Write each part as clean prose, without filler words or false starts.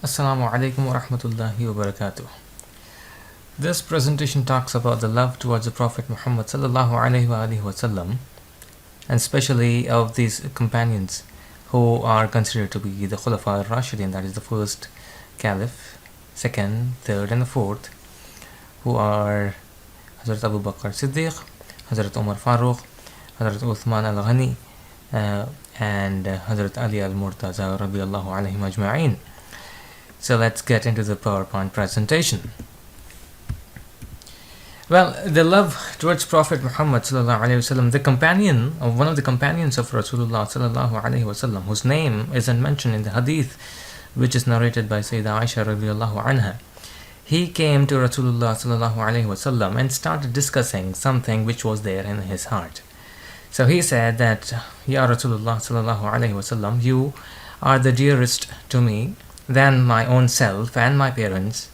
Assalamu alaikum wa rahmatullahi wa barakatuh. This presentation talks about the love towards the Prophet Muhammad sallallahu alaihi wasallam, and especially of these companions who are considered to be the Khulafa al-Rashidin, that is the first Caliph, second, third and the fourth, who are Hazrat Abu Bakr Siddiq, Hazrat Umar Farooq, Hazrat Uthman al-Ghani, and Hazrat Ali al-Murtaza radiyallahu alaihim ajma'in. So let's get into the PowerPoint presentation. Well, the love towards Prophet Muhammad sallallahu alaihi wasallam, the companion of one of the companions of Rasulullah sallallahu alaihi wasallam, whose name isn't mentioned in the hadith, which is narrated by Sayyidah Aisha radiyallahu anha. He came to Rasulullah sallallahu alaihi wasallam and started discussing something which was there in his heart. So he said that, Ya Rasulullah sallallahu alaihi wasallam, you are the dearest to me than my own self and my parents.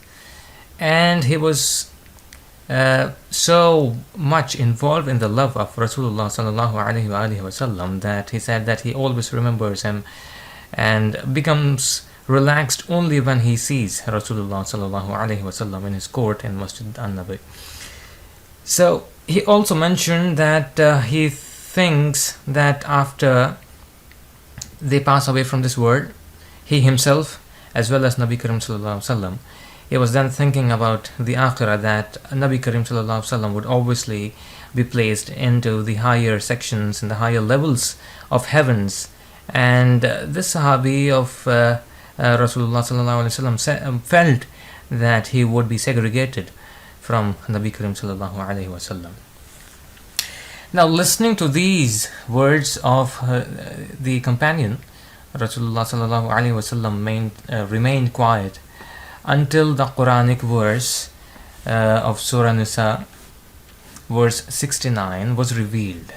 And he was so much involved in the love of Rasulullah sallallahu alaihi wasallam that he said that he always remembers him and becomes relaxed only when he sees Rasulullah sallallahu alaihi wasallam in his court in Masjid an-Nabi. So he also mentioned that he thinks that after they pass away from this world, he himself as well as Nabi Karim sallallahu alaihi wasallam, he was then thinking about the akhirah, that Nabi Karim sallallahu alaihi wasallam would obviously be placed into the higher sections and the higher levels of heavens. And this Sahabi of Rasulullah sallallahu alaihi wasallam felt that he would be segregated from Nabi Karim sallallahu alaihi wasallam. Now, listening to these words of the companion, Rasulullah sallallahu alaihi wasallam remained quiet until the Quranic verse of Surah Nisa, verse 69, was revealed.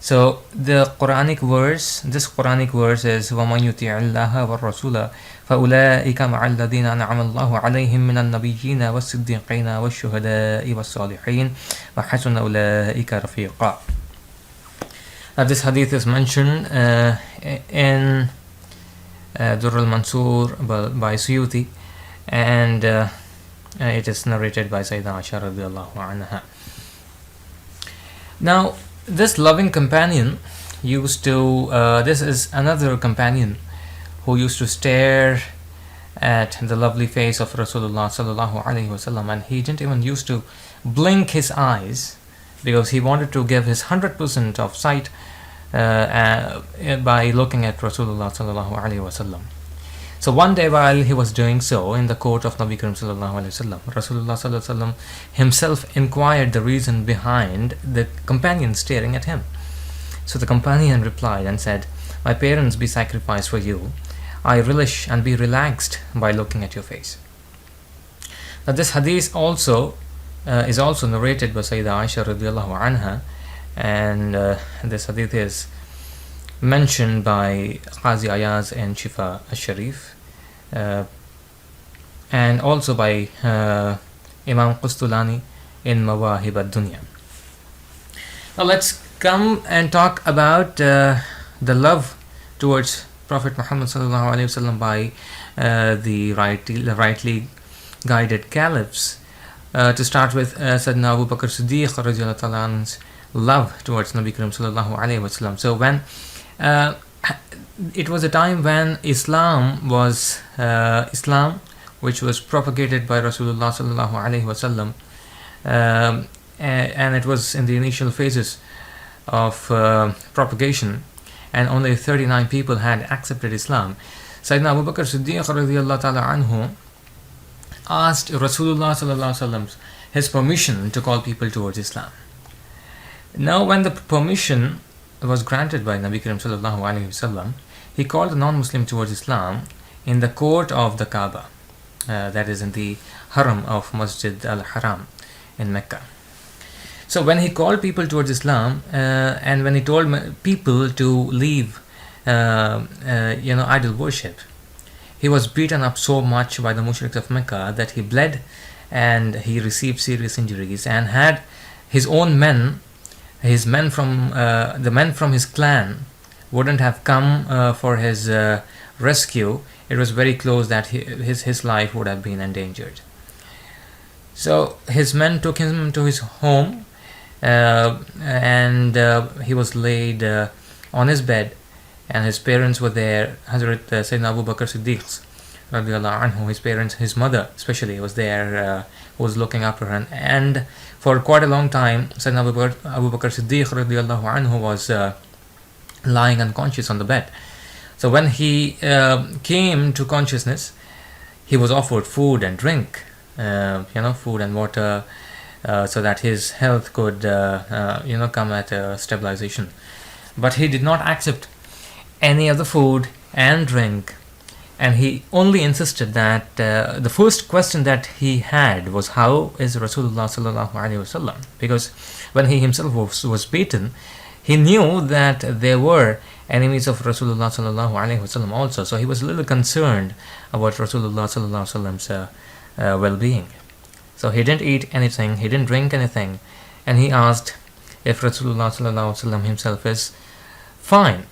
So this Quranic verse is وَمَنْ يُطِعِ اللَّهَ وَالرَّسُولَ فَأُولَٰئِكَ مَعَ الَّذِينَ أَنْعَمَ اللَّهُ عَلَيْهِمْ مِنَ النَّبِيِّينَ وَالصِّدِّيقِينَ وَالشُّهَدَاءِ وَالصَّالِحِينَ وَحَسُنَ أُولَٰئِكَ رَفِيقًا. Now this hadith is mentioned in Durr al-Mansur by Suyuti, and it is narrated by Sayyidah Aisha radiyallahu anha. Now, this loving companion used to, this is another companion who used to stare at the lovely face of Rasulullah sallallahu alaihi wasallam, and he didn't even used to blink his eyes because he wanted to give his 100% of sight by looking at Rasulullah sallallahu alaihi wasallam. So one day while he was doing so in the court of Nabi Karim sallallahu alaihi wasallam, Rasulullah sallallahu alaihi wasallam himself inquired the reason behind the companion staring at him. So the companion replied and said, "My parents be sacrificed for you. I relish and be relaxed by looking at your face." Now this hadith also is also narrated by Sayyidah Aisha radiyallahu anha, and this hadith is mentioned by Qazi Ayaz and Shifa al-Sharif, and also by Imam Qustulani in Mawahib ad-Dunya. Now let's come and talk about the love towards Prophet Muhammad sallallahu alaihi wasallam by the rightly guided caliphs. To start with, Sayyidina Abu Bakr Siddiq radiyallahu ta'ala anhu's love towards Nabi Karim sallallahu alaihi wasallam. So when it was a time when Islam, which was propagated by Rasulullah sallallahu alaihi wasallam, and it was in the initial phases of propagation, and only 39 people had accepted Islam. Sayyidina Abu Bakr Siddiq radiyallahu ta'ala anhu asked Rasulullah sallallahu alaihi wasallam his permission to call people towards Islam. Now, when the permission was granted by Nabi Karim sallallahu alaihi wasallam, he called the non-Muslim towards Islam in the court of the Kaaba, that is in the Haram of Masjid al-Haram in Mecca. So when he called people towards Islam, and when he told people to leave idol worship, he was beaten up so much by the mushriks of Mecca that he bled and he received serious injuries, and had his own men, the men from his clan wouldn't have come for his rescue, it was very close that his life would have been endangered. So his men took him to his home, and he was laid on his bed, and his parents were there. Hazrat Sayyidina Abu Bakr Siddiq radiallahu anhu, his parents, his mother especially, was there, was looking after her, and for quite a long time Sayyidina Abu Bakr Siddiq radiallahu anhu was lying unconscious on the bed. So when he came to consciousness, he was offered food and drink, food and water, so that his health could come at a stabilization. But he did not accept any of the food and drink, and he only insisted that the first question that he had was, how is Rasulullah sallallahu alaihi wasallam? Because when he himself was beaten, he knew that there were enemies of Rasulullah sallallahu alaihi wasallam also, so he was a little concerned about Rasulullah sallallahu alaihi wasallam's well-being. So he didn't eat anything, he didn't drink anything, and he asked if Rasulullah sallallahu alaihi wasallam himself is fine.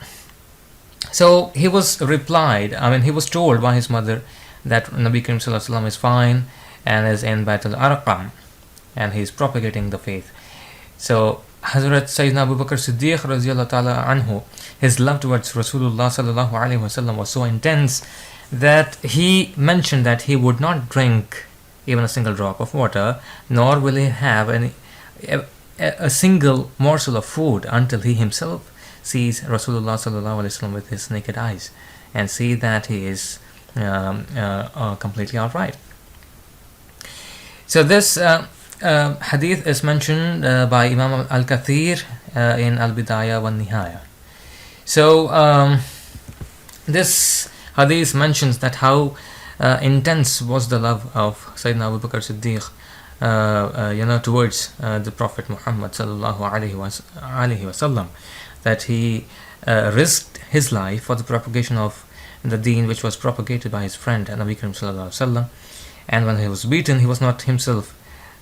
So he was told by his mother that Nabi Karim sallallahu alaihi wasallam is fine and is in Bait al-Arqam, and he is propagating the faith. So Hazrat Sayyidina Abu Bakr Siddiq radiallahu ta'ala anhu, his love towards Rasulullah sallallahu alaihi wasallam was so intense that he mentioned that he would not drink even a single drop of water, nor will he have a single morsel of food until he himself sees Rasulullah sallallahu alaihi wasallam with his naked eyes and see that he is completely alright. So this hadith is mentioned by Imam Al-Kathir in Al-Bidayah wa Nihaya. So this hadith mentions that how intense was the love of Sayyidina Abu Bakr Siddiq towards the Prophet Muhammad sallallahu alaihi wasallam, that he risked his life for the propagation of the deen which was propagated by his friend Nabi Karim sallallahu alaihi wasallam. And when he was beaten, he was not himself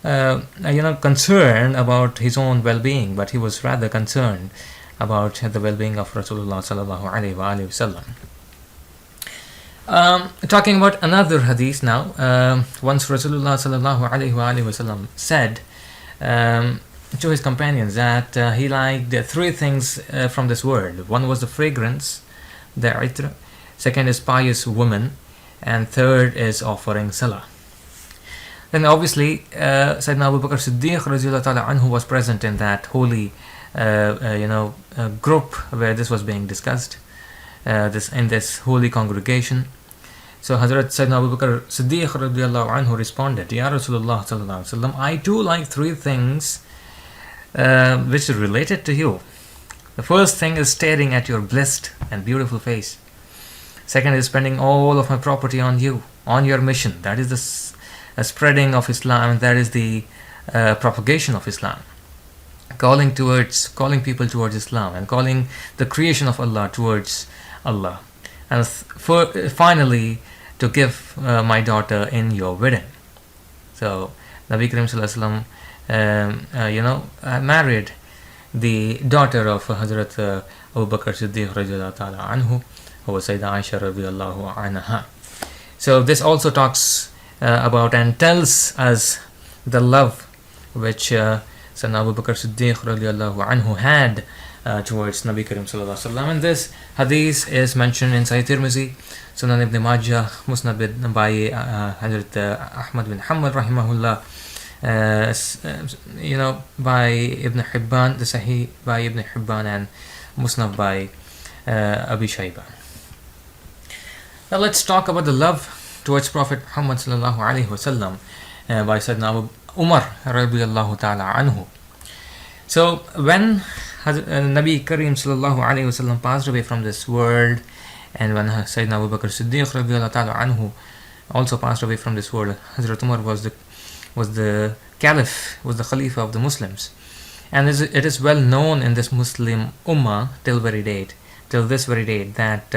concerned about his own well-being, but he was rather concerned about the well-being of Rasulullah sallallahu alaihi wasallam. Talking about another hadith now, once Rasulullah sallallahu alaihi wasallam said to his companions that he liked three things from this world. One was the fragrance, the itr, second is pious women, and third is offering salah. Then obviously Sayyidina Abu Bakr Siddiq radiallahu ta'ala anhu was present in that holy group where this was being discussed, in this holy congregation. So Hazrat Sayyidina Abu Bakr Siddiq radiallahu anhu responded, Ya Rasulullah sallallahu alaihi wasallam, I too like three things which are related to you. The first thing is staring at your blessed and beautiful face. Second is spending all of my property on you, on your mission. That is the spreading of Islam, that is the propagation of Islam. Calling people towards Islam and calling the creation of Allah towards Allah. And finally, to give my daughter in your wedding. So Nabi Karim sallallahu alaihi wasallam married the daughter of Hazrat Abu Bakr Siddiq radiallahu ta'ala anhu, who was Sayyidah Aisha radiallahu anha. So this also talks about and tells us the love which Sayyidina Abu Bakr Siddiq radiallahu anhu had towards Nabi Karim sallallahu alaihi wasallam. And this hadith is mentioned in Sahih Tirmizi, Sunan Ibn Majah, Musnad by Hazrat Ahmad bin Hanbal rahimahullah, by Ibn Hibban, the Sahih by Ibn Hibban, and Musnad by Abi Shayba. Now let's talk about the love towards Prophet Muhammad sallallahu alaihi wasallam by Sayyidina Abu Umar radiyallahu ta'ala anhu. So when Nabi Karim sallallahu alaihi wasallam passed away from this world, and when Sayyidina Abu Bakr Siddiq radiyallahu ta'ala anhu also passed away from this world, Hazrat Umar was the caliph, was the khalifa of the Muslims. And it is well known in this Muslim ummah till this very date that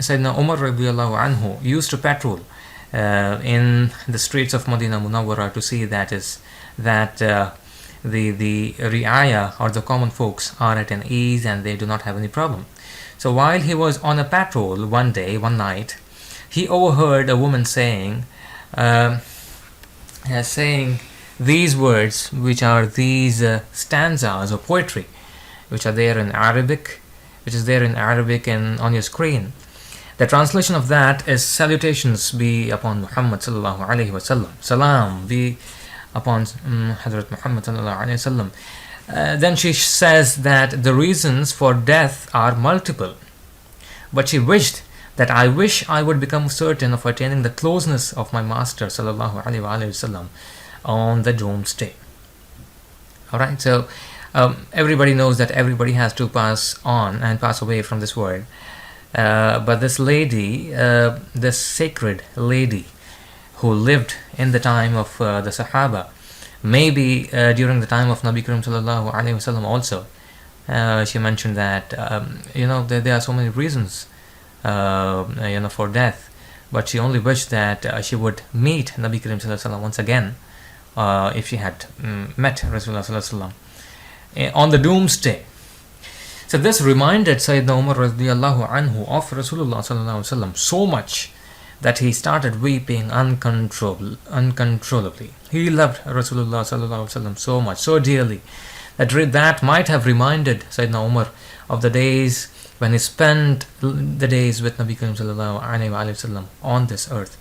Sayyidina Umar radiyallahu anhu used to patrol in the streets of Madinah Munawwara to see that the ri'ayah or the common folks are at an ease and they do not have any problem. So while he was on a patrol one night, he overheard a woman saying these words, which are these stanzas of poetry, which is there in Arabic and on your screen. The translation of that is, salutations be upon Muhammad sallallahu alaihi wasallam, salam be upon Hazrat Muhammad sallallahu alaihi wasallam. Then she says that the reasons for death are multiple, but she wished that I wish I would become certain of attaining the closeness of my master sallallahu alaihi wasallam on the doomsday. Alright, so everybody knows that everybody has to pass on and pass away from this world. But this lady, this sacred lady who lived in the time of the Sahaba, maybe during the time of Nabi Karim sallallahu alaihi wasallam also, she mentioned that there are so many reasons for death, but she only wished that she would meet Nabi Karim sallallahu alaihi wasallam once again, if she had met Rasulullah sallallahu alaihi wasallam on the doomsday. So this reminded Sayyidina Umar radiallahu anhu of Rasulullah sallallahu alaihi wasallam so much that he started weeping uncontrollably. He loved Rasulullah sallallahu alaihi wasallam so much, so dearly, that might have reminded Sayyidina Umar of the days when he spent the days with Nabi Karim sallallahu alaihi wasallam on this earth.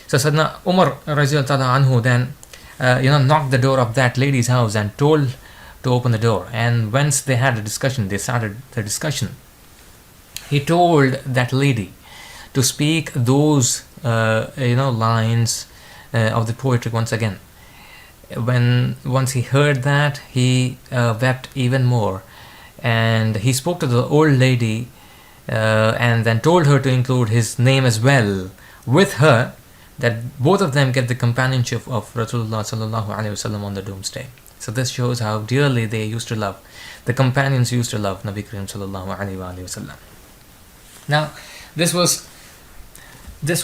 So Sayyidina Umar radiallahu anhu then knocked the door of that lady's house and told to open the door. And once they had a discussion, they started the discussion. He told that lady to speak those lines of the poetry once again. Once he heard that, he wept even more, and he spoke to the old lady and then told her to include his name as well with her, that both of them get the companionship of Rasulullah sallallahu alaihi wasallam on the doomsday. So this shows how dearly they used to love, the companions used to love Nabi Karim sallallahu alaihi wasallam. Now, this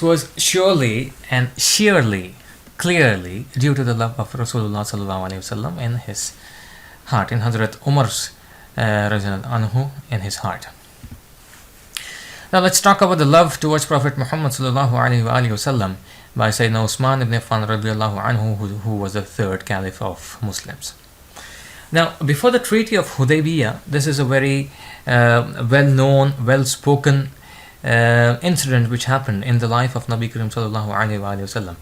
was surely and sheerly, clearly due to the love of Rasulullah sallallahu alaihi wasallam in his heart, in Hazrat Umar's anhu in his heart. Now let's talk about the love towards Prophet Muhammad sallallahu alaihi wasallam by Sayyidina Usman ibn Affan radiallahu anhu, who was the third caliph of Muslims. Now, before the Treaty of Hudaybiyah, this is a very well-known, well-spoken incident which happened in the life of Nabi Karim sallallahu alaihi wasallam.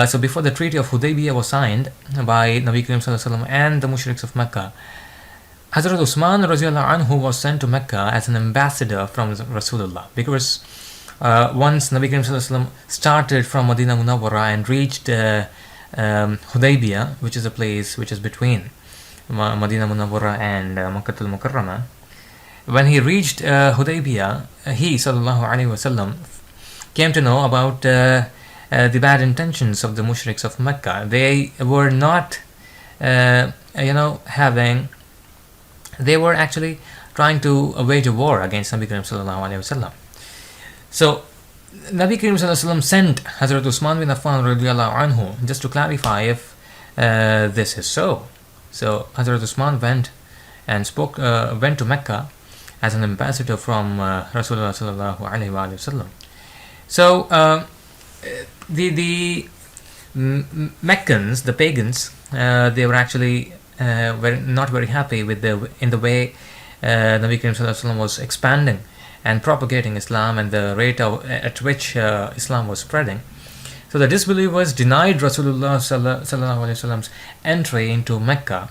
So before the Treaty of Hudaybiyah was signed by Nabi Karim sallallahu alaihi wasallam and the mushriks of Mecca, Hazrat Usman radiallahu anhu was sent to Mecca as an ambassador from Rasulullah, because once Nabi Karim sallallahu alaihi wasallam started from Madinah Munawwara and reached Hudaybiyah, which is a place which is between Madinah Munawwara and Makkah al-Mukarramah, when he reached Hudaybiyah, he sallallahu alaihi wasallam came to know about the bad intentions of the mushriks of Mecca. They were not they were actually trying to wage a war against Nabi Karim sallallahu alaihi wasallam. So Nabi Karim sallallahu alaihi wasallam sent Hazrat Usman bin Affan radiallahu anhu just to clarify if this is so. So Hazrat Usman went to Mecca as an ambassador from Rasulullah sallallahu alaihi wasallam. So the Meccans, the pagans, they were actually not very happy with the way Nabi Karim sallallahu alaihi wasallam was expanding and propagating Islam and the rate at which Islam was spreading. So the disbelievers denied Rasulullah sallallahu alaihi wasallam's entry into Mecca,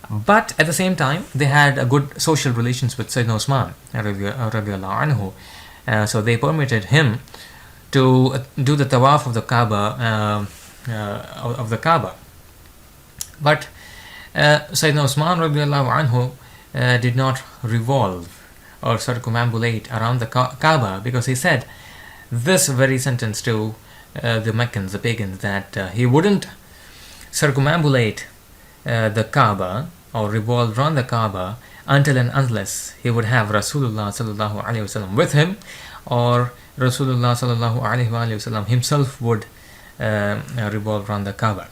but at the same time they had a good social relations with Sayyidina Usman radiallahu anhu. So they permitted him to do the tawaf of the Kaaba. But Sayyidina Usman radiallahu anhu did not revolve or circumambulate around the Kaaba, because he said this very sentence to the Meccans, the pagans, that he wouldn't circumambulate the Kaaba or revolve around the Kaaba until and unless he would have Rasulullah sallallahu alaihi wasallam with him, or Rasulullah sallallahu alaihi wasallam himself would revolve around the Kaaba.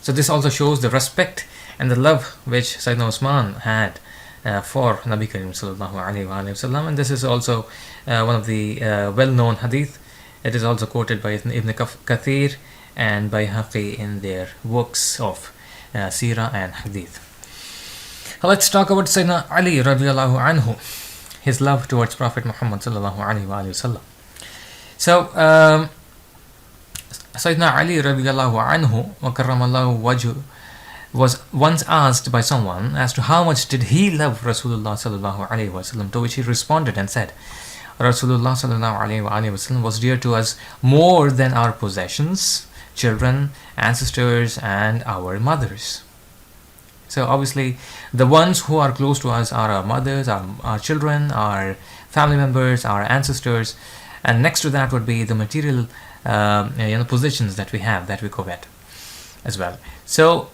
So this also shows the respect and the love which Sayyidina Usman had for Nabi Karim sallallahu alayhi wa sallam. And this is also one of the well-known hadith. It is also quoted by Ibn Kathir and by Haqi in their works of Sirah and Hadith. Let's talk about Sayyidina Ali radiallahu anhu, his love towards Prophet Muhammad sallallahu alayhi wa sallam. So, Sayyidina Ali radiallahu anhu wa karramallahu wajhu was once asked by someone as to how much did he love Rasulullah sallallahu alayhi wa sallam, to which he responded and said, Rasulullah sallallahu alayhi wa sallam was dear to us more than our possessions, children, ancestors, and our mothers. So obviously the ones who are close to us are our mothers, our children, our family members, our ancestors, and next to that would be the material possessions that we have, that we covet as well. So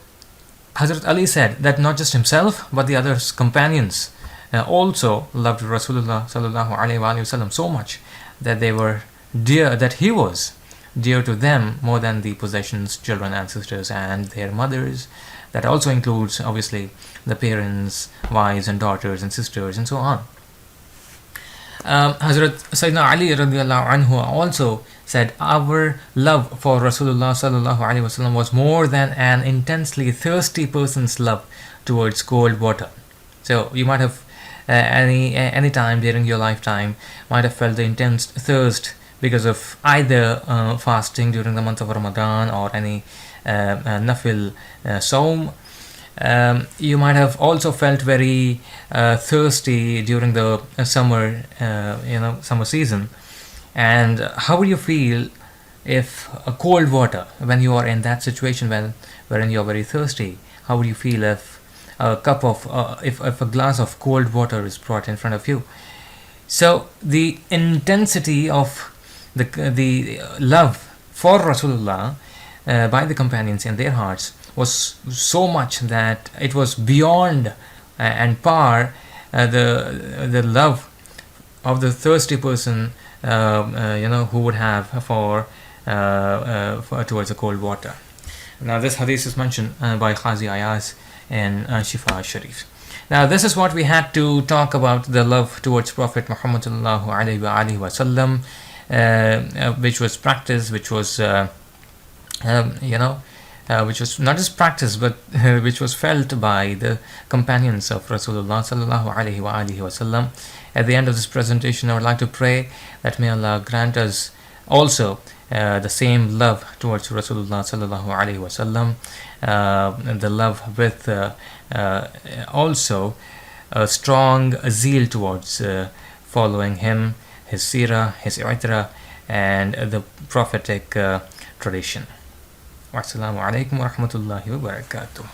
Hazrat Ali said that not just himself but the other companions also loved Rasulullah sallallahu alaihi wasallam so much that they were dear, that he was dear to them more than the possessions, children, ancestors, and their mothers. That also includes obviously the parents, wives and daughters and sisters and so on. Hazrat Sayyidina Ali radiallahu anhu also said, our love for Rasulullah sallallahu alaihi wasallam was more than an intensely thirsty person's love towards cold water. So you might have any time during your lifetime might have felt the intense thirst because of either fasting during the month of Ramadan or any nafil saum. You might have also felt very thirsty during the summer summer season. And how would you feel if cold water, when you are in that situation wherein you are very thirsty, how would you feel if a cup of if a glass of cold water is brought in front of you? So the intensity of the love for Rasulullah by the companions in their hearts was so much that it was beyond and par the love of the thirsty person who would have for towards the cold water. Now this hadith is mentioned by Qazi Ayaz in Shifa Sharif. Now this is what we had to talk about, the love towards Prophet Muhammad sallallahu alaihi wasallam, which was practiced, which was which was not just practiced but which was felt by the companions of Rasulullah sallallahu alaihi wasallam. At the end of this presentation, I would like to pray that may Allah grant us also the same love towards Rasulullah sallallahu alaihi wasallam, the love with also a strong zeal towards following him, his seerah, his i'tirah, and the prophetic tradition. Wassalamu alaikum wa rahmatullahi wa barakatuh.